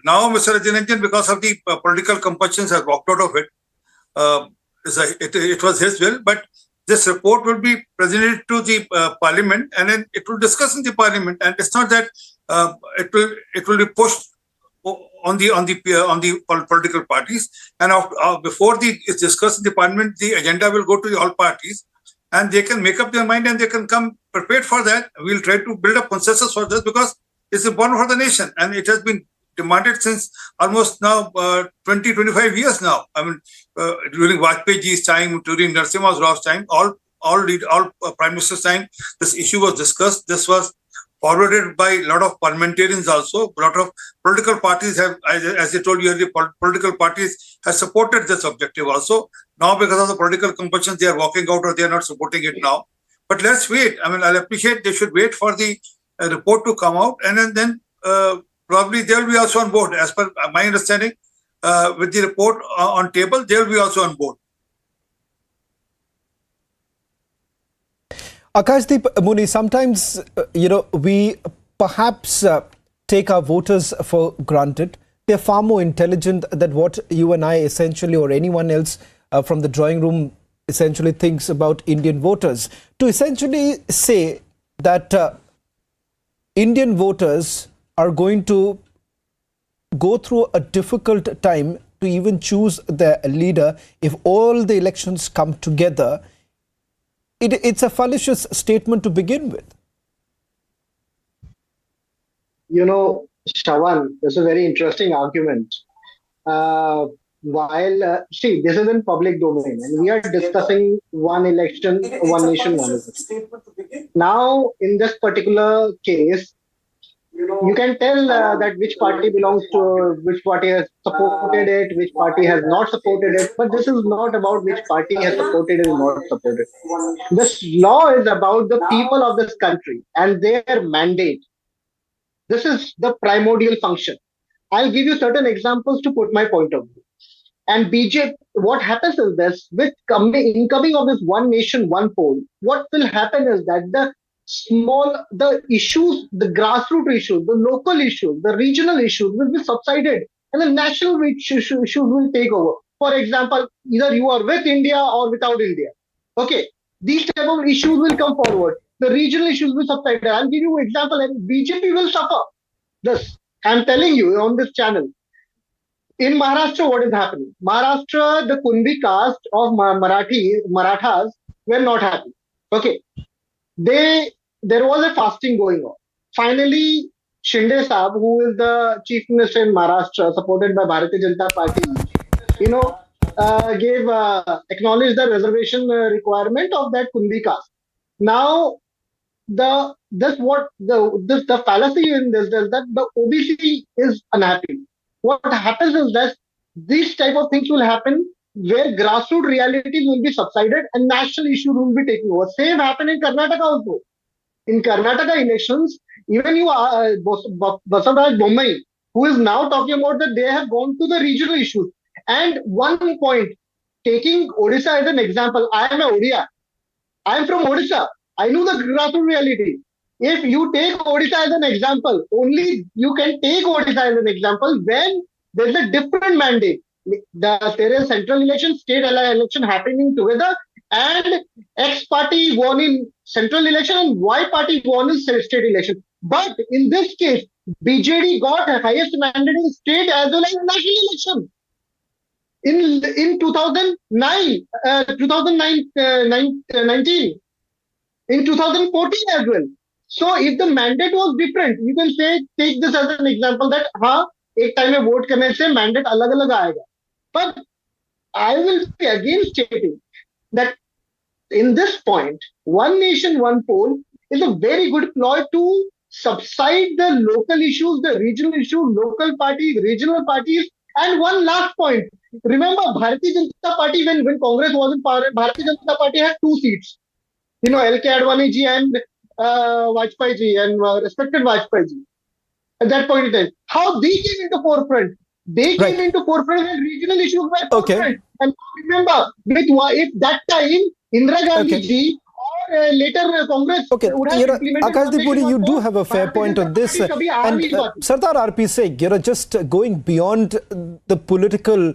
now Mr. Rajanandan, because of the political compulsions, has walked out of it. It was his will, but this report will be presented to the parliament, and then it will discuss in the parliament. And it's not that it will be pushed on the political parties. And before it's discussed in the parliament, the agenda will go to all parties, and they can make up their mind and they can come prepared for that. We'll try to build a consensus for this because it's important for the nation, and it has been demanded since almost now 20-25 years now. I mean, during Vajpayee's time, during Narasimha Rao's time, all prime ministers' time, this issue was discussed. This was forwarded by a lot of parliamentarians also. A lot of political parties have, as I told you earlier, political parties have supported this objective also. Now, because of the political compulsions, they are walking out or they are not supporting it now. But let's wait. I mean, I'll appreciate they should wait for the report to come out, and then probably they will be also on board. As per my understanding, with the report on table, they will be also on board. Akashdeep Muni, sometimes, we perhaps take our voters for granted. They're far more intelligent than what you and I essentially, or anyone else from the drawing room essentially thinks about Indian voters. To essentially say that Indian voters are going to go through a difficult time to even choose their leader if all the elections come together, it's a fallacious statement to begin with. Shravan, that's a very interesting argument. See, this is in public domain, and we are discussing one election, one nation, one election. Now, in this particular case, you can tell that which party belongs to, which party has supported it, which party has not supported it. But this is not about which party has supported it or not supported. This law is about the people of this country and their mandate. This is the primordial function. I'll give you certain examples to put my point of view. And BJP, what happens is this, with incoming of this one nation, one poll, what will happen is that the issues, the grassroots issues, the local issues, the regional issues will be subsided, and the national issues will take over. For example, either you are with India or without India. Okay, these type of issues will come forward. The regional issues will subside. I'll give you an example, and BJP will suffer. This, I'm telling you on this channel. In Maharashtra, what is happening? Maharashtra, the Kunbi caste of Marathas were not happy. Okay. There was a fasting going on. Finally, Shinde Saab, who is the chief minister in Maharashtra, supported by Bharatiya Janata Party, acknowledged the reservation requirement of that Kundi caste. Now, the fallacy in this is that the OBC is unhappy. What happens is that these type of things will happen where grassroots realities will be subsided and national issues will be taken over. Same happened in Karnataka also. In Karnataka elections, even Basavaraj Bommai, who is now talking about that they have gone to the regional issues. And one point, taking Odisha as an example, I am a Odia. I am from Odisha. I know the grassroots reality. If you take Odisha as an example, only you can take Odisha as an example when there is a different mandate. There is central election, state election happening together, and X party won in central election and Y party won in state election. But in this case, BJD got the highest mandate in state as well as national election. In 2019, in 2014 as well. So if the mandate was different, you can take this as an example that एक time में vote करने से mandate अलग-अलग आएगा. But I will be again stating that in this point, one nation, one poll is a very good ploy to subside the local issues, the regional issues, local parties, regional parties. And one last point. Remember, Bharatiya Janata Party, when Congress was in power, Bharatiya Janata Party had 2 seats. LK Advani ji and Vajpayee ji and respected Vajpayee ji. At that point in time, how they came into forefront? They came into forefront when regional issues were forefront. And remember, if that time Indira Gandhi ji or later Congress would have implemented. Akashdeep Puri, you do have a fair point on this. And Sardar RP Singh, just going beyond the political,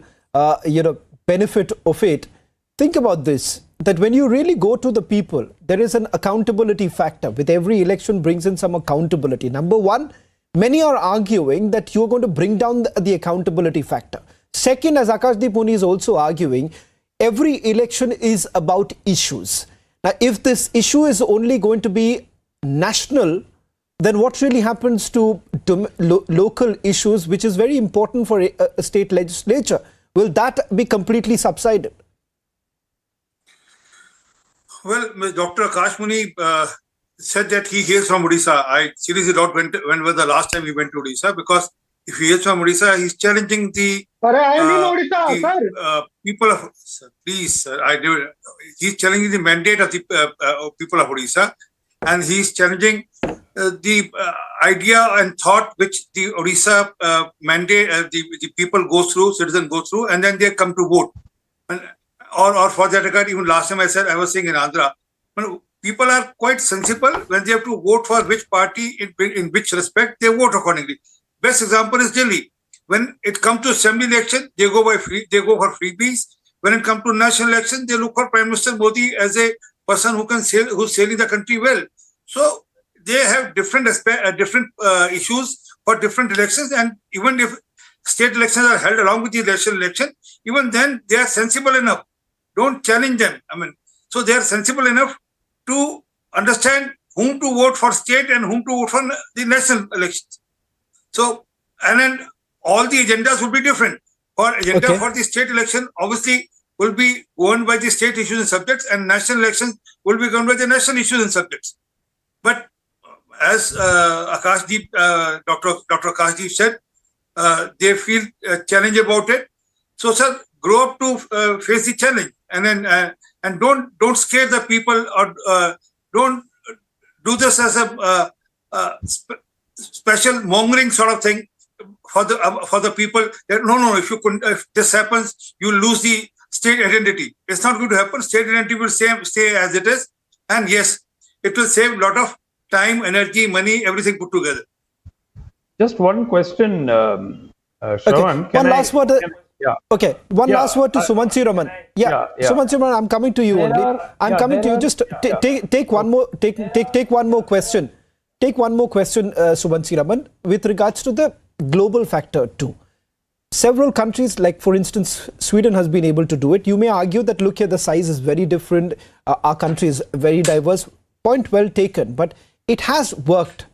benefit of it. Think about this, that when you really go to the people, there is an accountability factor. With every election brings in some accountability. Number one, many are arguing that you're going to bring down the accountability factor. Second, as Akashdeep Puri is also arguing, every election is about issues. Now, if this issue is only going to be national, then what really happens to local issues, which is very important for a state legislature? Will that be completely subsided? Well, Dr. Akash Muni said that he hails from Odisha. I seriously doubt when was the last time he went to Odisha, because if he hails from Odisha, he's challenging the people of. Please, sir, he's challenging the mandate of the people of Odisha, and he's challenging the idea and thought which the Odisha mandate, the people go through, citizens go through, and then they come to vote. Or for that regard, even last time I was saying in Andhra, people are quite sensible when they have to vote for which party in which respect, they vote accordingly. Best example is Delhi. When it comes to assembly election, they go for freebies. When it comes to national election, they look for Prime Minister Modi as a person who's sailing the country well. So they have different issues for different elections, and even if state elections are held along with the national election, even then they are sensible enough. Don't challenge them. So they are sensible enough to understand whom to vote for state and whom to vote for the national elections. So, and then all the agendas will be different. For the state election, obviously, will be governed by the state issues and subjects, and national elections will be governed by the national issues and subjects. But as Akashdeep, Dr. Akashdeep said, they feel a challenge about it. So, sir, grow up to face the challenge, and then and don't scare the people, or don't do this as a special mongering sort of thing for the people. That no, if this happens, you lose the state identity. It's not going to happen. State identity will stay as it is, and yes, it will save a lot of time, energy, money, everything put together. Just one question, Shravan. One last word to Sumansi Raman. Sumansi Raman, I'm coming to you only. I'm coming to you. Just take one more. Take one more question. Take one more question, Sumansi Raman, with regards to the global factor too. Several countries, like for instance, Sweden has been able to do it. You may argue that, look here, the size is very different. Our country is very diverse. Point well taken. But it has worked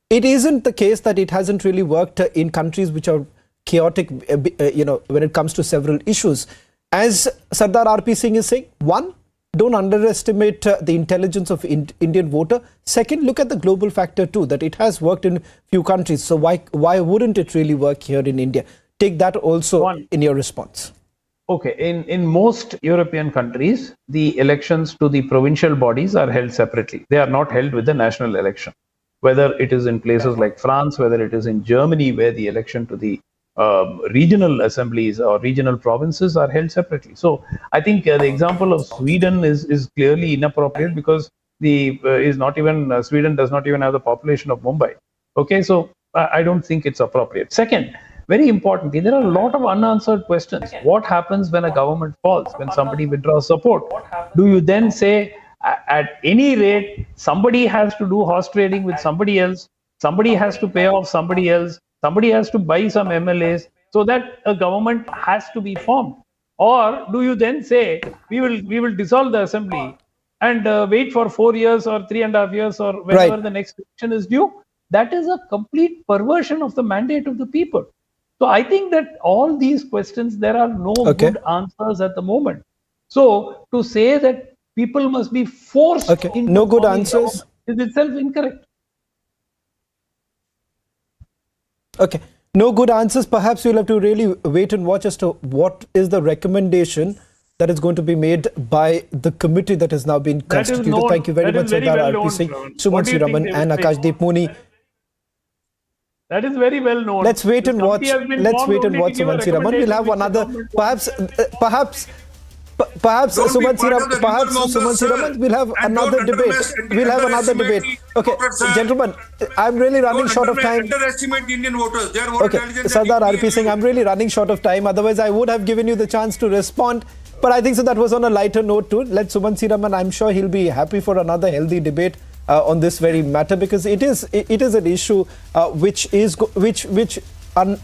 it isn't the case that it hasn't really worked in countries which are chaotic, when it comes to several issues. As Sardar R.P. Singh is saying, one, don't underestimate the intelligence of Indian voter. Second, look at the global factor too, that it has worked in few countries. So why wouldn't it really work here in India? Take that also in your response. Okay, in most European countries, the elections to the provincial bodies are held separately. They are not held with the national election. Whether it is in places like France, whether it is in Germany, where the election to the regional assemblies or regional provinces are held separately. So I think the example of Sweden is clearly inappropriate, because Sweden does not even have the population of Mumbai. Okay, so I don't think it's appropriate. Second, very importantly, there are a lot of unanswered questions. What happens when a government falls, when somebody withdraws support? Do you then say, at any rate, somebody has to do horse trading with somebody else, somebody has to pay off somebody else, somebody has to buy some MLAs, so that a government has to be formed? Or do you then say, we will dissolve the assembly and wait for 4 years or 3.5 years or whenever the next election is due? That is a complete perversion of the mandate of the people. So I think that all these questions, there are no good answers at the moment. So to say that people must be forced into no good answers is itself incorrect. Okay, no good answers. Perhaps we'll have to really wait and watch as to what is the recommendation that is going to be made by the committee that has now been constituted. Thank you very much, Sardar R.P. Singh, Suman Siraman and Akashdeep Muni. That is very well known. Let's wait and watch. Let's wait and watch, Suman Siraman. We'll have another, perhaps Suman Siraman, we'll have another debate. We'll have another debate. Okay, gentlemen, I'm really running short of time. Underestimate Indian voters. They are okay, Sardar R.P. Singh, I'm really running short of time. Otherwise, I would have given you the chance to respond. But I think so that was on a lighter note too. Let Suman Siraman, I'm sure he'll be happy for another healthy debate on this very matter, because it is an issue which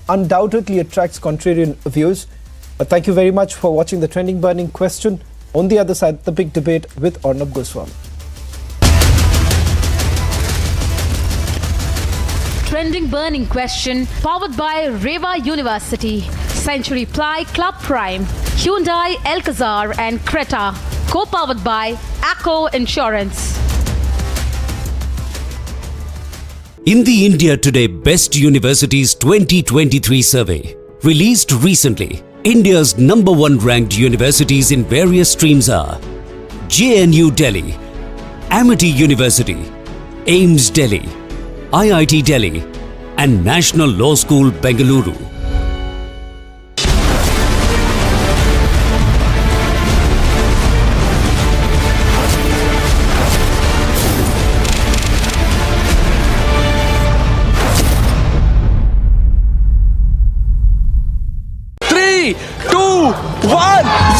undoubtedly attracts contrarian views. Thank you very much for watching the Trending Burning Question. On the other side, the big debate with Arnab Goswami. Trending Burning Question, powered by Reva University, Century Ply, Club Prime, Hyundai, Alcazar and Creta, co-powered by Acco Insurance. In the India Today Best Universities 2023 survey, released recently, India's #1 ranked universities in various streams are JNU Delhi, Amity University, AIIMS Delhi, IIT Delhi and National Law School Bengaluru.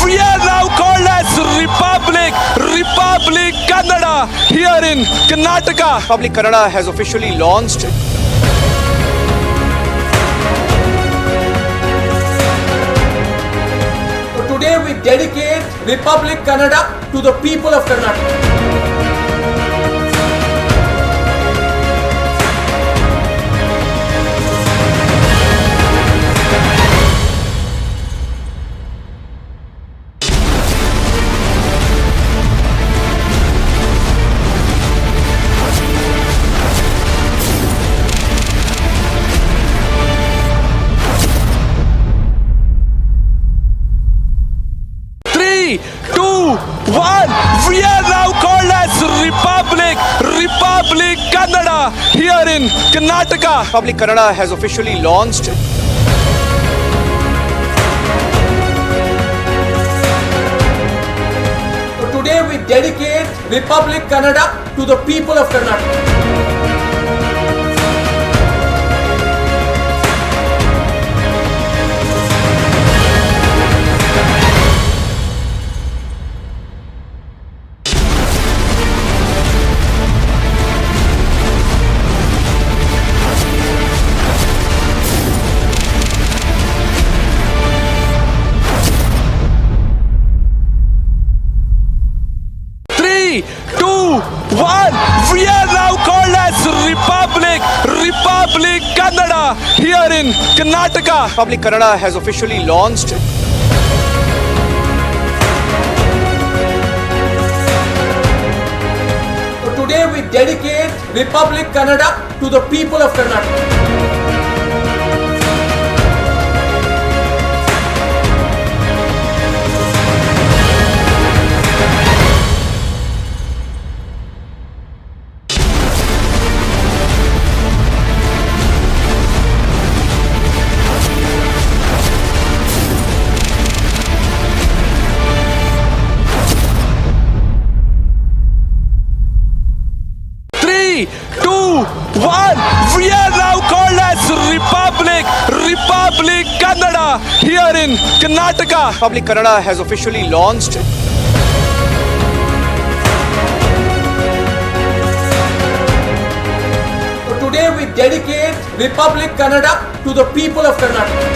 We are now called as Republic Kannada here in Karnataka. Republic Kannada has officially launched. Today we dedicate Republic Kannada to the people of Karnataka. We are now called as Republic Kannada here in Karnataka. Republic Kannada has officially launched. Today we dedicate Republic Kannada to the people of Karnataka. We are now called as Republic Kannada here in Karnataka. Republic Kannada has officially launched. Today we dedicate Republic Kannada to the people of Karnataka. We are now called as Republic Kannada here in Karnataka. Republic Kannada has officially launched. Today we dedicate Republic Kannada to the people of Karnataka.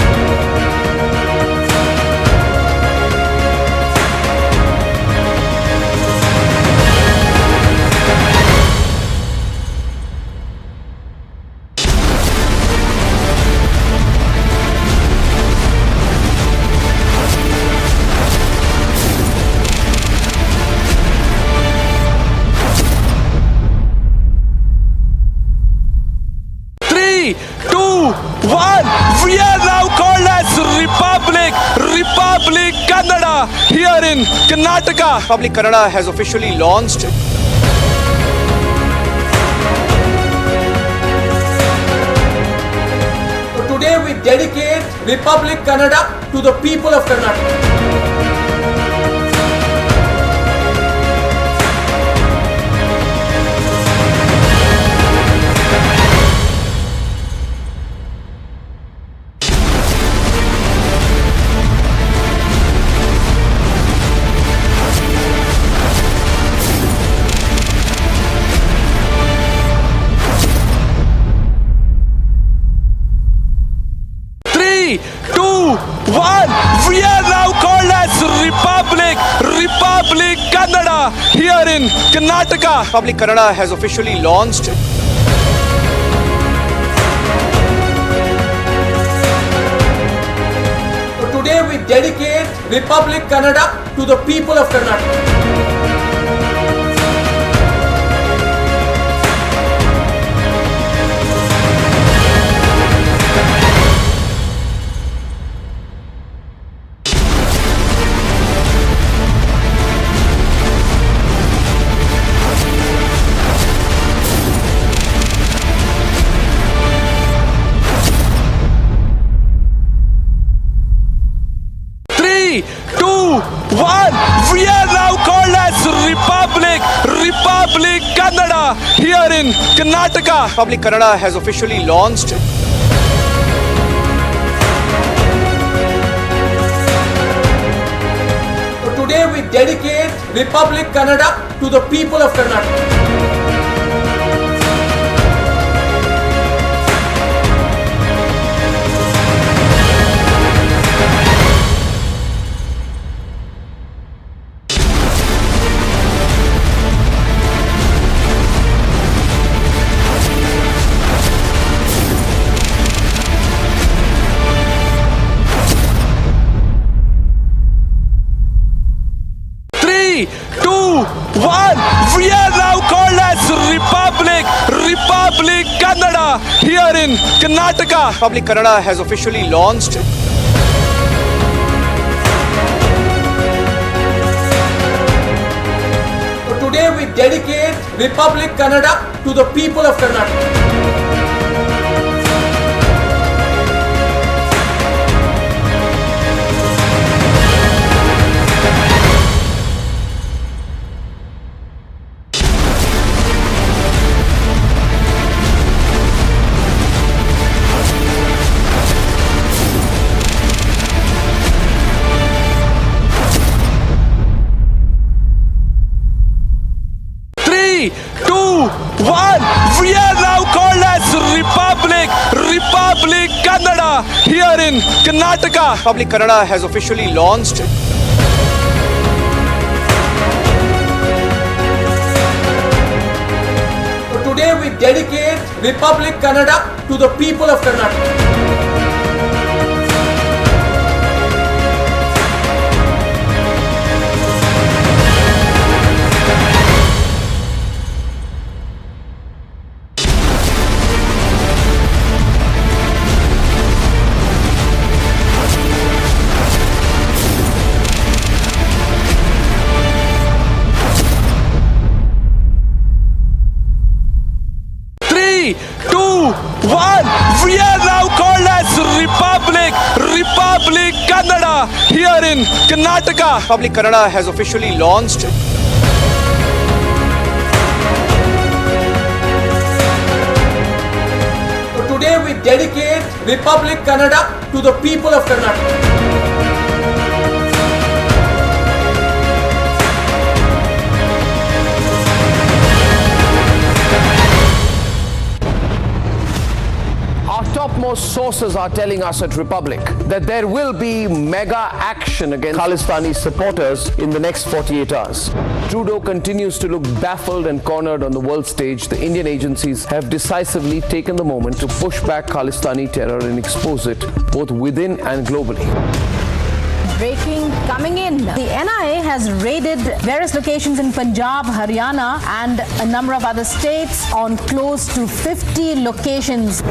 We are now called as Republic Kannada here in Karnataka. Republic Kannada has officially launched. Today we dedicate Republic Kannada to the people of Karnataka. We are now called as Republic Kannada here in Karnataka. Republic Kannada has officially launched. Today we dedicate Republic Kannada to the people of Karnataka. We are now called as Republic Kannada here in Karnataka. Republic Kannada has officially launched. Today we dedicate Republic Kannada to the people of Karnataka. We are now called as Republic Kannada here in Karnataka. Republic Kannada has officially launched. Today we dedicate Republic Kannada to the people of Karnataka. We are now called as Republic Kannada here in Karnataka. Republic Kannada has officially launched. Today we dedicate Republic Kannada to the people of Karnataka. We are now called as Republic Kannada here in Karnataka. Republic Kannada has officially launched. So today we dedicate Republic Kannada to the people of Karnataka. Topmost sources are telling us at Republic that there will be mega action against Khalistani supporters in the next 48 hours. Trudeau continues to look baffled and cornered on the world stage. The Indian agencies have decisively taken the moment to push back Khalistani terror and expose it both within and globally. Breaking coming in. The NIA has raided various locations in Punjab, Haryana and a number of other states on close to 50 locations.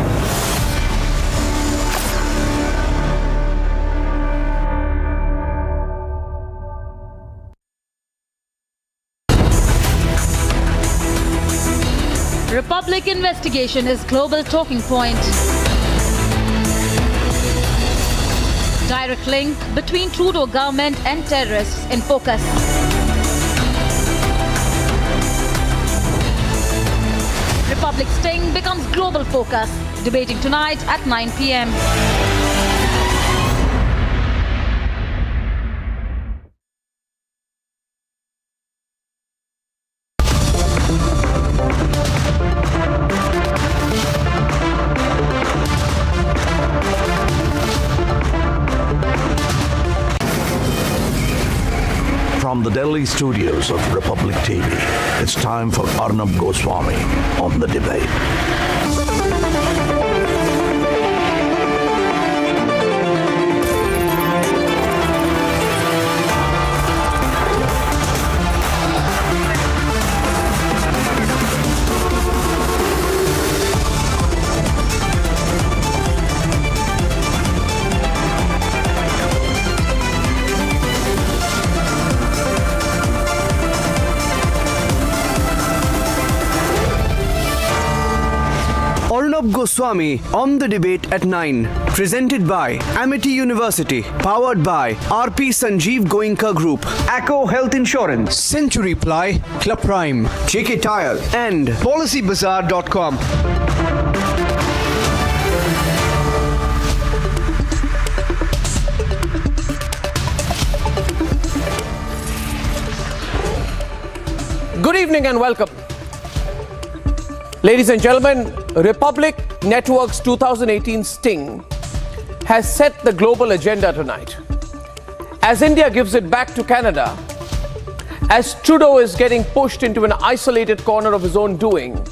Republic investigation is global talking point. Direct link between Trudeau government and terrorists in focus. Republic sting becomes global focus. Debating tonight at 9 p.m. From the Delhi studios of Republic TV, it's time for Arnab Goswami on The Debate. Arnab Goswami on The Debate at 9. Presented by Amity University. Powered by RP Sanjeev Goenka Group. Acco Health Insurance. Century Ply. Club Prime. JK Tire. And PolicyBazaar.com. Good evening and welcome. Ladies and gentlemen, Republic Network's 2018 sting has set the global agenda tonight. As India gives it back to Canada, as Trudeau is getting pushed into an isolated corner of his own doing,